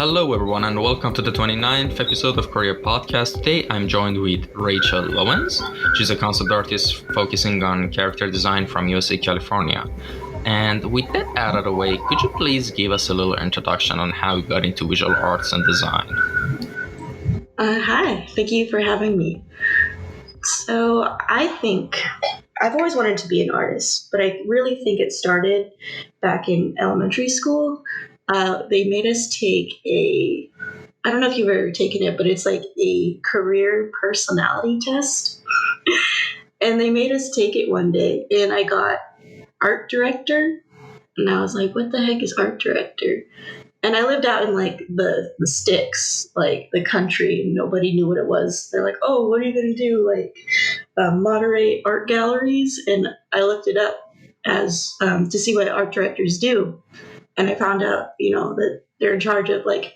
Hello, everyone, and welcome to the 29th episode of Kouryer podcast. Today, I'm joined with Rachel Owens. She's a concept artist focusing on character design from USA, California. And with that out of the way, could you please give us a little introduction on how you got into visual arts and design? Hi, thank you for having me. So, I think I've always wanted to be an artist, but I really think it started back in elementary school. They made us take I don't know if you've ever taken it, but it's like a career personality test. And they made us take it one day, and I got art director. And I was like, what the heck is art director? And I lived out in like the sticks, like the country, and nobody knew what it was. They're like, oh, what are you going to do? Like moderate art galleries? And I looked it up as to see what art directors do. And I found out, that they're in charge of like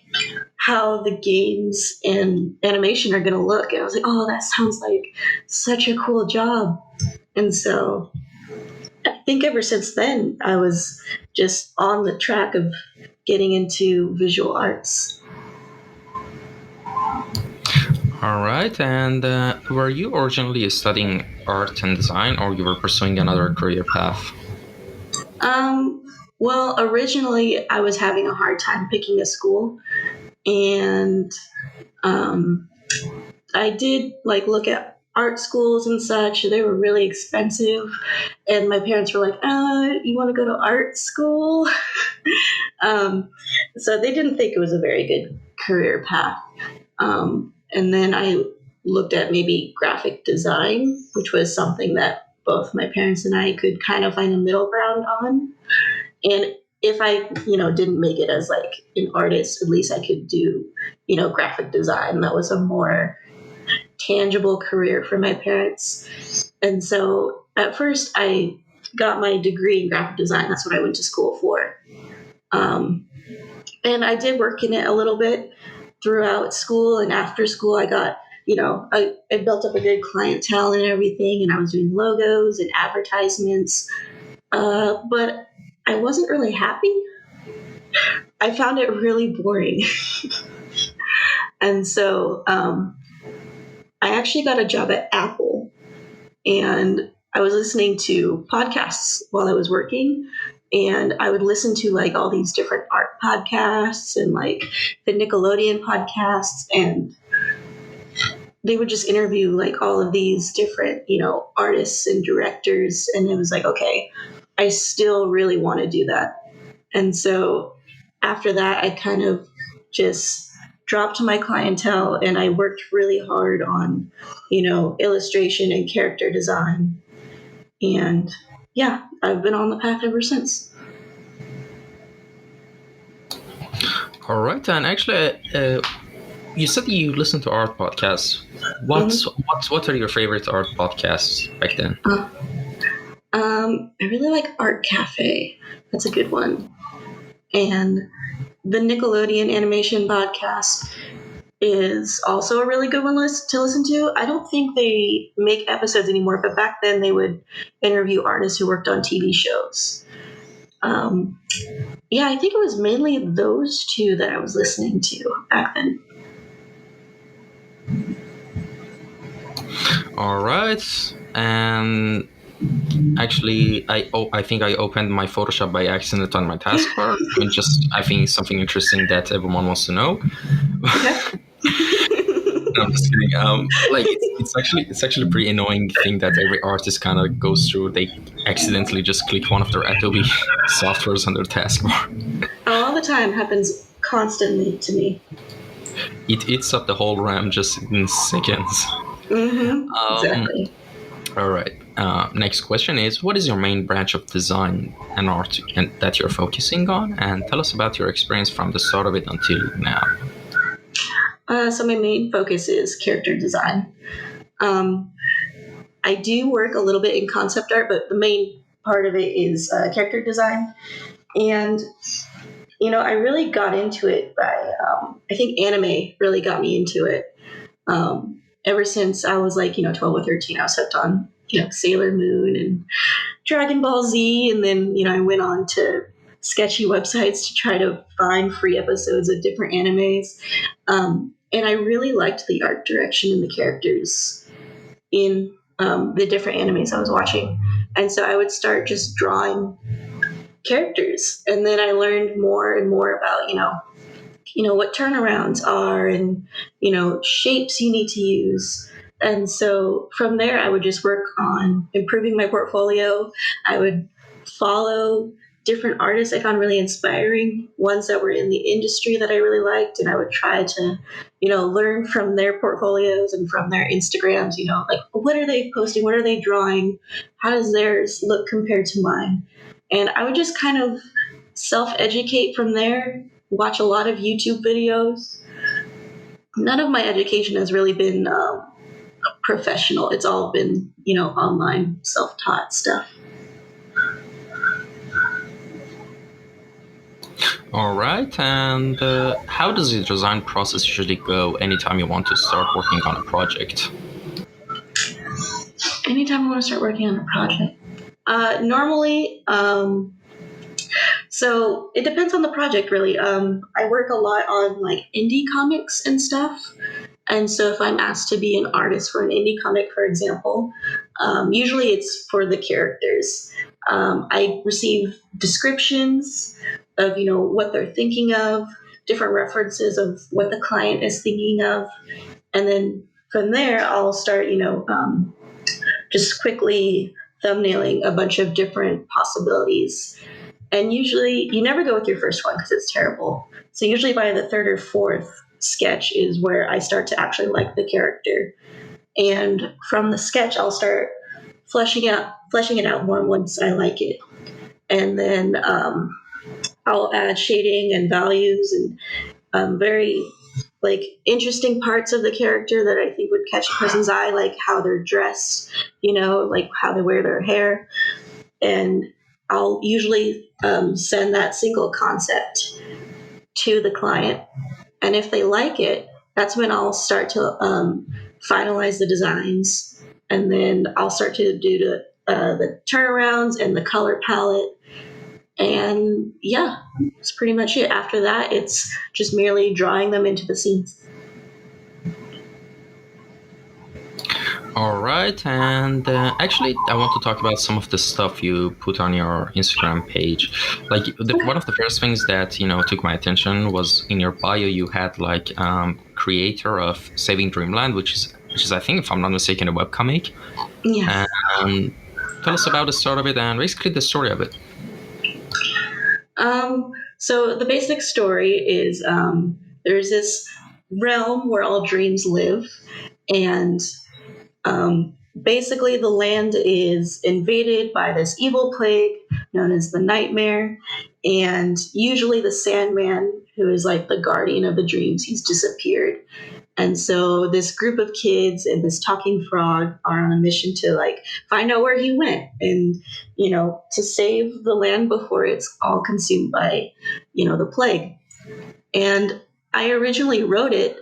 how the games and animation are going to look. And I was like, oh, that sounds like such a cool job. And so I think ever since then, I was just on the track of getting into visual arts. All right. And were you originally studying art and design, or you were pursuing another career path? Well, originally I was having a hard time picking a school, and I did like look at art schools and such. They were really expensive, and my parents were like, you want to go to art school? So they didn't think it was a very good career path. And then I looked at maybe graphic design, which was something that both my parents and I could kind of find a middle ground on. And if I, didn't make it as like an artist, at least I could do, graphic design. That was a more tangible career for my parents. And so at first I got my degree in graphic design. That's what I went to school for. And I did work in it a little bit throughout school, and after school I got, I built up a good clientele and everything, and I was doing logos and advertisements. But I wasn't really happy. I found it really boring. And so I actually got a job at Apple, and I was listening to podcasts while I was working. And I would listen to like all these different art podcasts and like the Nickelodeon podcasts, and they would just interview like all of these different, artists and directors. And it was like, okay, I still really want to do that. And so after that, I kind of just dropped my clientele, and I worked really hard on, illustration and character design. And yeah, I've been on the path ever since. All right. And actually, you said you listen to art podcasts. What are your favorite art podcasts back then? I really like Art Cafe. That's a good one. And the Nickelodeon animation podcast is also a really good one to listen to. I don't think they make episodes anymore, but back then they would interview artists who worked on TV shows. Yeah, I think it was mainly those two that I was listening to back then. All right. And actually, I think I opened my Photoshop by accident on my taskbar. I think it's something interesting that everyone wants to know. No, I'm just kidding. It's actually a pretty annoying thing that every artist kind of goes through. They accidentally just click one of their Adobe softwares on their taskbar. All the time, happens constantly to me. It eats up the whole RAM just in seconds. Exactly. All right. Next question is, what is your main branch of design and art that you're focusing on? And tell us about your experience from the start of it until now. So my main focus is character design. I do work a little bit in concept art, but the main part of it is character design. And, I really got into it by, I think anime really got me into it. Ever since I was like, 12 or 13, I was hooked on, Sailor Moon and Dragon Ball Z. And then, I went on to sketchy websites to try to find free episodes of different animes. And I really liked the art direction and the characters in the different animes I was watching. And so I would start just drawing characters. And then I learned more and more about, what turnarounds are and, shapes you need to use. And so from there, I would just work on improving my portfolio. I would follow different artists I found really inspiring, ones that were in the industry that I really liked. And I would try to, learn from their portfolios and from their Instagrams, like what are they posting? What are they drawing? How does theirs look compared to mine? And I would just kind of self-educate from there, watch a lot of YouTube videos. None of my education has really been professional. It's all been, online self-taught stuff. All right. And how does the design process usually go anytime you want to start working on a project? Anytime I want to start working on a project. Normally, so it depends on the project, really. I work a lot on like indie comics and stuff. And so if I'm asked to be an artist for an indie comic, for example, usually it's for the characters. I receive descriptions of, what they're thinking of, different references of what the client is thinking of. And then from there, I'll start, just quickly thumbnailing a bunch of different possibilities. And usually you never go with your first one because it's terrible. So usually by the third or fourth sketch is where I start to actually like the character. And from the sketch, I'll start fleshing it out more once I like it. And then I'll add shading and values and very like interesting parts of the character that I think would catch a person's eye, like how they're dressed, like how they wear their hair. And I'll usually send that single concept to the client. And if they like it, that's when I'll start to finalize the designs. And then I'll start to do the turnarounds and the color palette. And yeah, that's pretty much it. After that, it's just merely drawing them into the scenes. All right. And actually, I want to talk about some of the stuff you put on your Instagram page. Like one of the first things that, took my attention was in your bio, you had like creator of Saving Dreamland, which is, I think, if I'm not mistaken, a webcomic. Yes. Tell us about the start of it and basically the story of it. So the basic story is there's this realm where all dreams live, and basically the land is invaded by this evil plague known as the Nightmare, and usually the Sandman, who is like the guardian of the dreams, he's disappeared. And so this group of kids and this talking frog are on a mission to like find out where he went and, to save the land before it's all consumed by, the plague. And I originally wrote it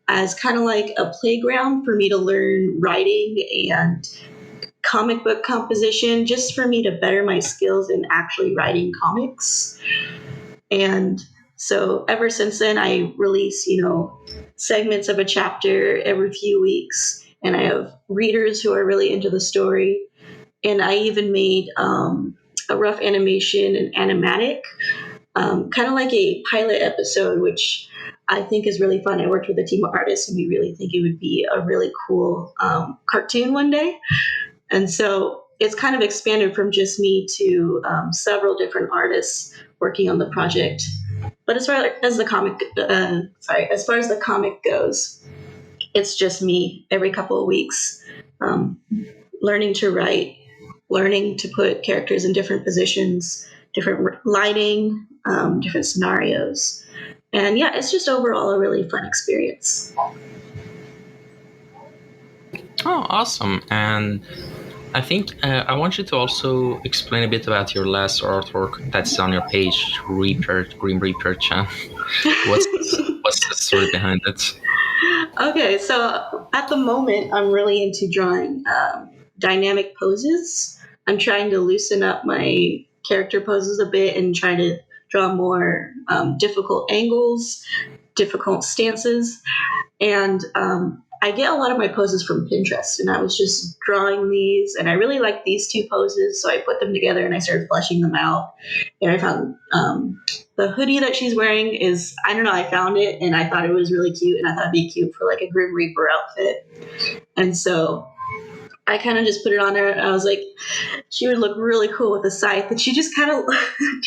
as kind of like a playground for me to learn writing and comic book composition, just for me to better my skills in actually writing comics. And so ever since then, I release, segments of a chapter every few weeks, and I have readers who are really into the story. And I even made a rough animation and animatic, kind of like a pilot episode, which I think is really fun. I worked with a team of artists, and we really think it would be a really cool cartoon one day. And so it's kind of expanded from just me to several different artists working on the project. But as far as the comic goes, it's just me every couple of weeks, learning to write, learning to put characters in different positions, different lighting, different scenarios. And yeah, it's just overall a really fun experience. Oh, awesome. And I think I want you to also explain a bit about your last artwork that's on your page, Green Reaper Chan. What's the story behind it? Okay, so at the moment, I'm really into drawing dynamic poses. I'm trying to loosen up my character poses a bit and try to draw more difficult angles, difficult stances, and I get a lot of my poses from Pinterest, and I was just drawing these, and I really like these two poses, so I put them together and I started fleshing them out. And I found the hoodie that she's wearing is, I don't know, I found it and I thought it was really cute, and I thought it'd be cute for like a Grim Reaper outfit. And so I kind of just put it on her. I was like, she would look really cool with a scythe, and she just kind of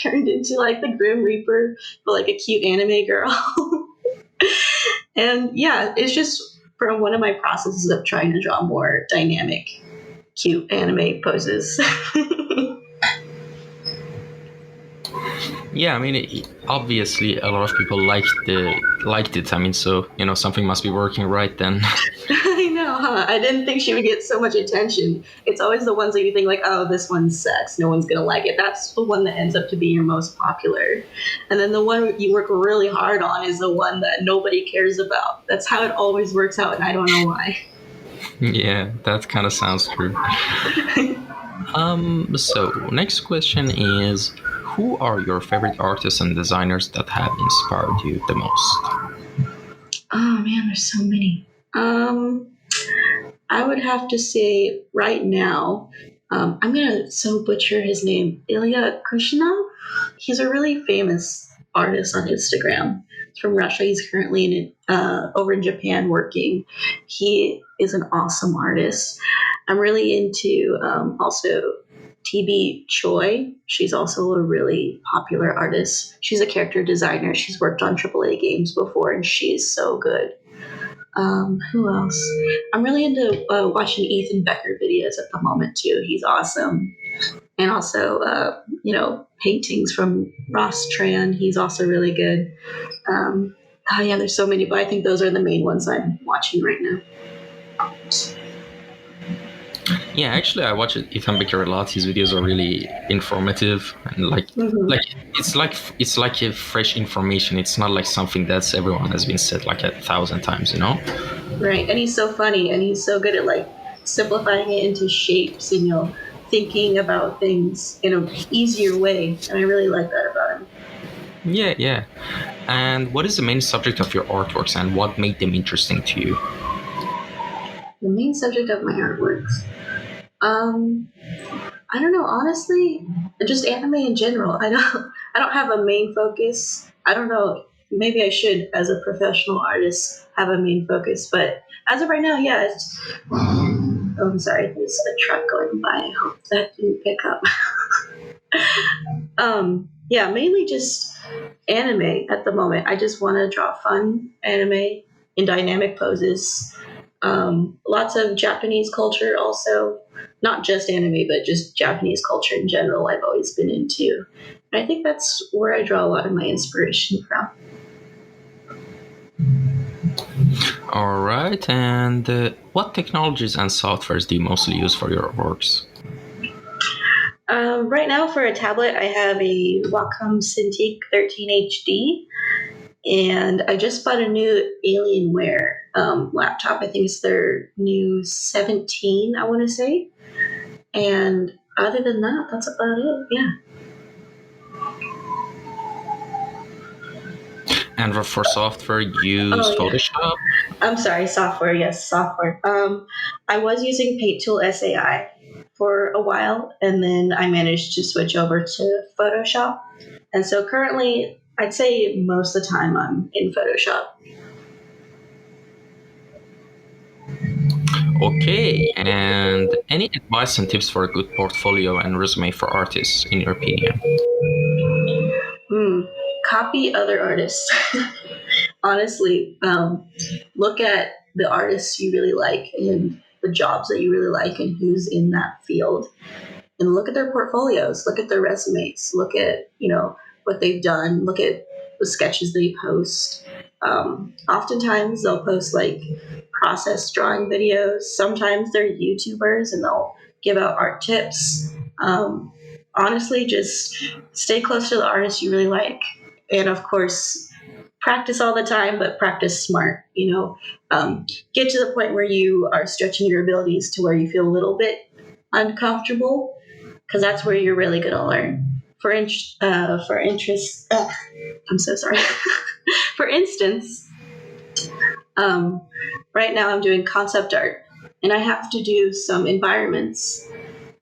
turned into like the Grim Reaper, but like a cute anime girl. And yeah, it's just from one of my processes of trying to draw more dynamic, cute anime poses. Yeah, I mean, obviously a lot of people liked it. I mean, so something must be working right then. I know, huh? I didn't think she would get so much attention. It's always the ones that you think like, oh, this one sucks, no one's gonna like it. That's the one that ends up to be your most popular. And then the one you work really hard on is the one that nobody cares about. That's how it always works out, and I don't know why. Yeah, that kind of sounds true. So next question is, who are your favorite artists and designers that have inspired you the most? Oh man, there's so many. I would have to say right now, I'm gonna so butcher his name, Ilya Krishna. He's a really famous artist on Instagram. He's from Russia. He's currently over in Japan working. He is an awesome artist. I'm really into also TB Choi. She's also a really popular artist. She's a character designer. She's worked on AAA games before, and she's so good. Who else? I'm really into watching Ethan Becker videos at the moment too. He's awesome. And also, paintings from Ross Tran. He's also really good. Yeah, there's so many, but I think those are the main ones I'm watching right now. Yeah, actually, I watch Ethan Becker a lot. His videos are really informative, and it's like a fresh information. It's not like something that's everyone has been said like 1,000 times, Right, and he's so funny, and he's so good at like simplifying it into shapes, and thinking about things in an easier way, and I really like that about him. Yeah. And what is the main subject of your artworks, and what made them interesting to you? The main subject of my artworks. I don't know, honestly, just anime in general. I don't have a main focus. I don't know, maybe I should, as a professional artist, have a main focus, but as of right now, yeah, oh, I'm sorry, there's a truck going by. I hope that didn't pick up. Yeah, mainly just anime at the moment. I just want to draw fun anime in dynamic poses. Lots of Japanese culture also, not just anime, but just Japanese culture in general I've always been into. And I think that's where I draw a lot of my inspiration from. All right, and what technologies and softwares do you mostly use for your works? Right now for a tablet, I have a Wacom Cintiq 13 HD, and I just bought a new Alienware laptop. I think it's their new 17, I want to say. And other than that, that's about it. Yeah. And for software, you use Photoshop? I'm sorry, software. Yes, software. I was using Paint Tool SAI for a while, and then I managed to switch over to Photoshop. And so currently, I'd say most of the time I'm in Photoshop. Okay, and any advice and tips for a good portfolio and resume for artists, in your opinion? Copy other artists. Honestly, look at the artists you really like and the jobs that you really like and who's in that field. And look at their portfolios, look at their resumes, look at, what they've done, look at the sketches they post. Oftentimes they'll post like process drawing videos. Sometimes they're YouTubers and they'll give out art tips. Honestly, just stay close to the artists you really like. And of course, practice all the time, but practice smart. Get to the point where you are stretching your abilities to where you feel a little bit uncomfortable, because that's where you're really going to learn. For interest, I'm so sorry. For instance, um, right now I'm doing concept art, and I have to do some environments,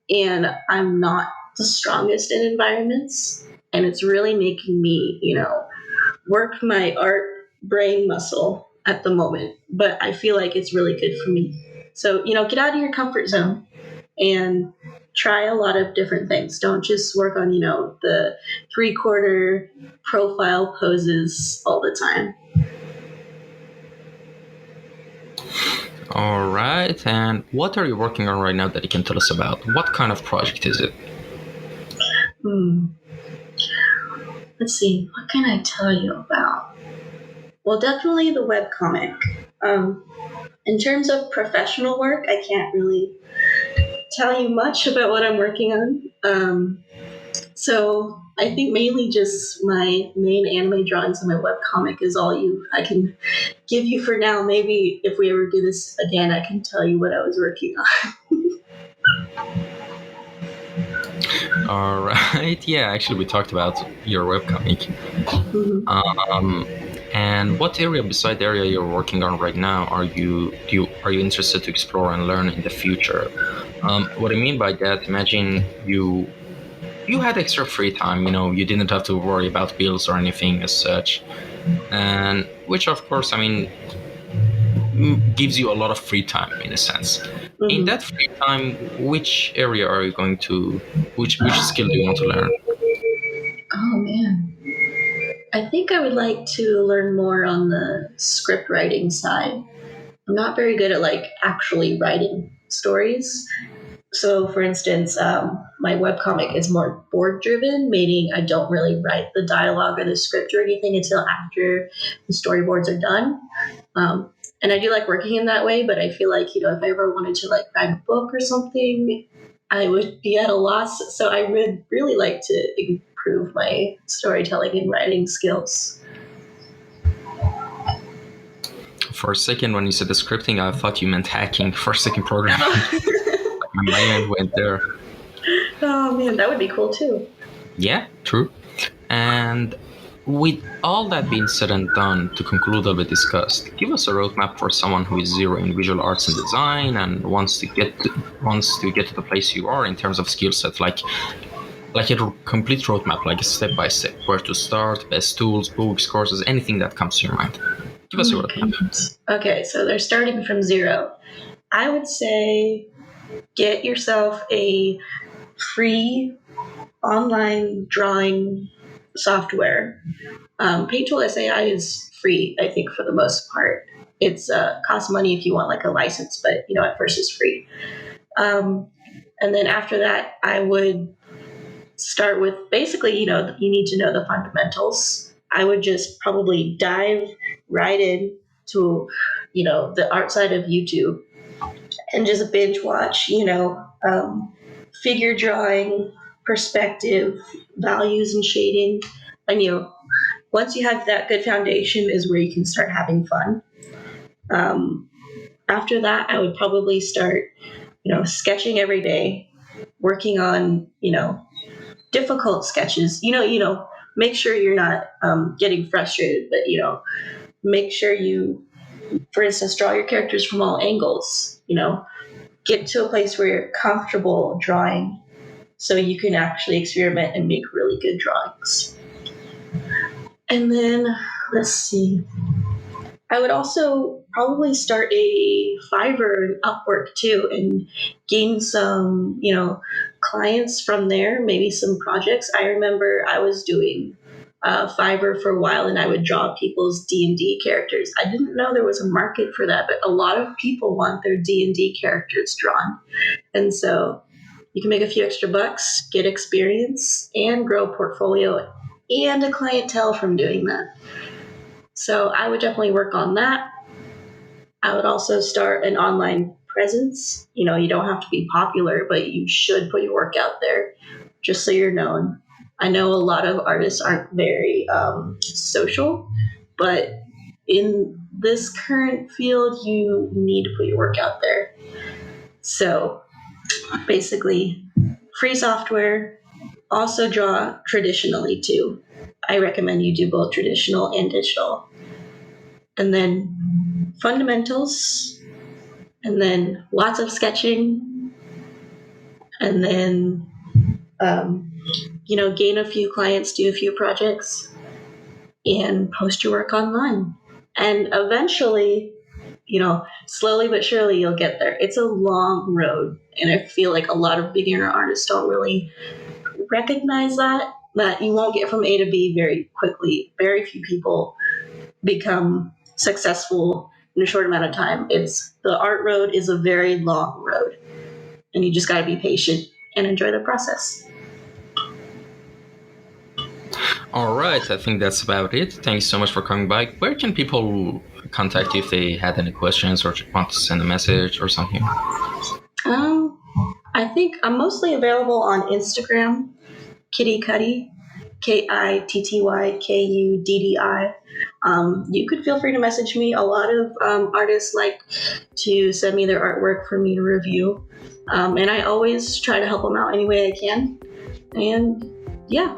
and I'm not the strongest in environments, and it's really making me, work my art brain muscle at the moment. But I feel like it's really good for me. So, get out of your comfort zone and try a lot of different things. Don't just work on, the 3/4 profile poses all the time. All right. And what are you working on right now that you can tell us about? What kind of project is it? Hmm. Let's see. What can I tell you about? Well, definitely the webcomic. In terms of professional work, I can't really tell you much about what I'm working on. So I think mainly just my main anime drawings and my webcomic is all I can give you for now. Maybe if we ever do this again, I can tell you what I was working All right. Yeah, actually, we talked about your webcomic. on. Um, and what area beside the area you're working on right now are you interested to explore and learn in the future? What I mean by that, imagine you had extra free time. You didn't have to worry about bills or anything as such, and which, of course, I mean, gives you a lot of free time in a sense. In Hmm. that free time, which area are you going to, which skill do you want to learn? Oh man. I think I would like to learn more on the script writing side. I'm not very good at actually writing stories. So, for instance, my webcomic is more board driven, meaning I don't really write the dialogue or the script or anything until after the storyboards are done. And I do like working in that way, but I feel like, if I ever wanted to write a book or something, I would be at a loss. So I would really like to improve my storytelling and writing skills. For a second, when you said the scripting, I thought you meant hacking. For a second, programming. My mind went there. Oh man, that would be cool too. Yeah, true. And with all that being said and done, to conclude what we discussed, give us a roadmap for someone who is zero in visual arts and design and wants to get to the place you are in terms of skill set, like a complete roadmap, like a step by step, where to start, best tools, books, courses, anything that comes to your mind. Give Oh us a my roadmap. goodness. Okay, so they're starting from zero. I would say get yourself a free online drawing software. Painttool SAI is free, I think, for the most part. It's costs money if you want a license, but at first it's free. Um, and then after that, I would start with basically, you need to know the fundamentals. I would just probably dive right in to, the art side of YouTube and just binge watch, figure drawing, perspective, values, and shading. And, once you have that good foundation, is where you can start having fun. Um, After that, I would probably start, sketching every day, working on, difficult sketches. Make sure you're not getting frustrated, but make sure you, for instance, draw your characters from all angles. Get to a place where you're comfortable drawing, so you can actually experiment and make really good drawings. And then let's see. I would also probably start a Fiverr and Upwork too, and gain some, clients from there. Maybe some projects. I remember I was doing Fiverr for a while, and I would draw people's D&D characters. I didn't know there was a market for that, but a lot of people want their D&D characters drawn, and so you can make a few extra bucks, get experience, and grow a portfolio and a clientele from doing that. So I would definitely work on that. I would also start an online presence. You don't have to be popular, but you should put your work out there just so you're known. I know a lot of artists aren't very social, but in this current field, you need to put your work out there. So basically, free software, also draw traditionally too. I recommend you do both traditional and digital. And then fundamentals, and then lots of sketching, and then, gain a few clients, do a few projects, and post your work online. And eventually, slowly but surely you'll get there. It's a long road. And I feel like a lot of beginner artists don't really recognize that you won't get from A to B very quickly. Very few people become successful in a short amount of time. The art road is a very long road, and you just got to be patient and enjoy the process. All right, I think that's about it. Thanks so much for coming by. Where can people contact you if they had any questions or want to send a message or something? I think I'm mostly available on Instagram, Kitty Cuddy, KITTYKUDDI. You could feel free to message me. A lot of artists like to send me their artwork for me to review, and I always try to help them out any way I can. And yeah,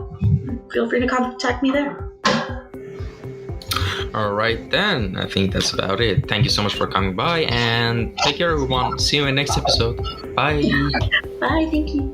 feel free to contact me there. All right, then. I think that's about it. Thank you so much for coming by, and take care, everyone. See you in the next episode. Bye. Bye. Thank you.